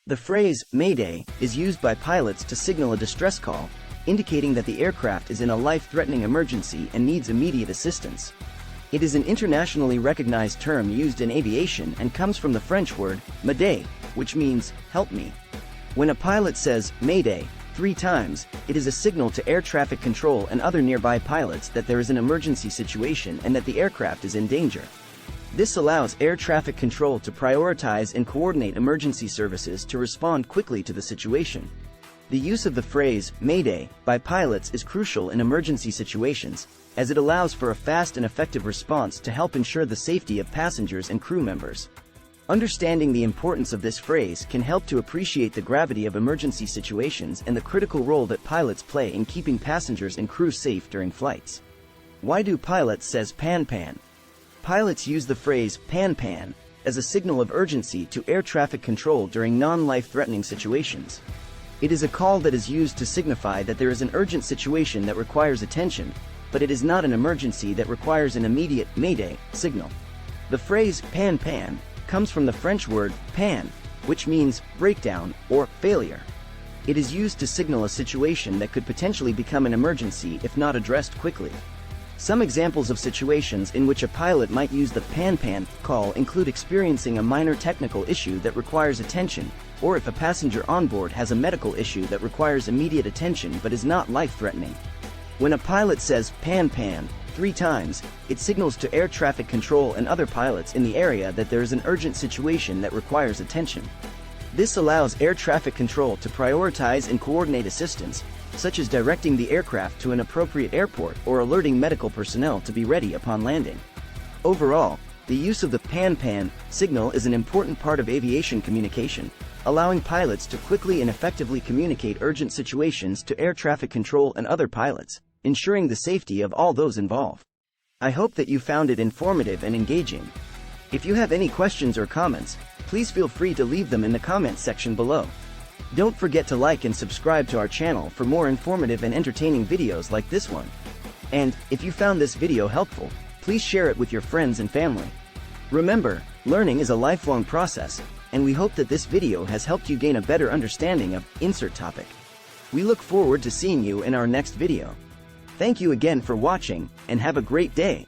The phrase, mayday, is used by pilots to signal a distress call, indicating that the aircraft is in a life-threatening emergency and needs immediate assistance. It is an internationally recognized term used in aviation and comes from the French word, mayday, which means, help me. When a pilot says, mayday, 3 times, it is a signal to air traffic control and other nearby pilots that there is an emergency situation and that the aircraft is in danger. This allows air traffic control to prioritize and coordinate emergency services to respond quickly to the situation. The use of the phrase, mayday, by pilots is crucial in emergency situations, as it allows for a fast and effective response to help ensure the safety of passengers and crew members. Understanding the importance of this phrase can help to appreciate the gravity of emergency situations and the critical role that pilots play in keeping passengers and crew safe during flights. Why do pilots says pan pan? Pilots use the phrase pan pan as a signal of urgency to air traffic control during non-life-threatening situations. It is a call that is used to signify that there is an urgent situation that requires attention, but it is not an emergency that requires an immediate mayday signal. The phrase pan pan comes from the French word pan, which means breakdown or failure. It is used to signal a situation that could potentially become an emergency if not addressed quickly. Some examples of situations in which a pilot might use the pan-pan call include experiencing a minor technical issue that requires attention, or if a passenger on board has a medical issue that requires immediate attention but is not life-threatening. When a pilot says pan-pan 3 times, it signals to air traffic control and other pilots in the area that there is an urgent situation that requires attention. This allows air traffic control to prioritize and coordinate assistance, such as directing the aircraft to an appropriate airport or alerting medical personnel to be ready upon landing. Overall, the use of the pan-pan signal is an important part of aviation communication, allowing pilots to quickly and effectively communicate urgent situations to air traffic control and other pilots, ensuring the safety of all those involved. I hope that you found it informative and engaging. If you have any questions or comments, please feel free to leave them in the comments section below. Don't forget to like and subscribe to our channel for more informative and entertaining videos like this one. And, if you found this video helpful, please share it with your friends and family. Remember, learning is a lifelong process, and we hope that this video has helped you gain a better understanding of insert topic. We look forward to seeing you in our next video. Thank you again for watching, and have a great day.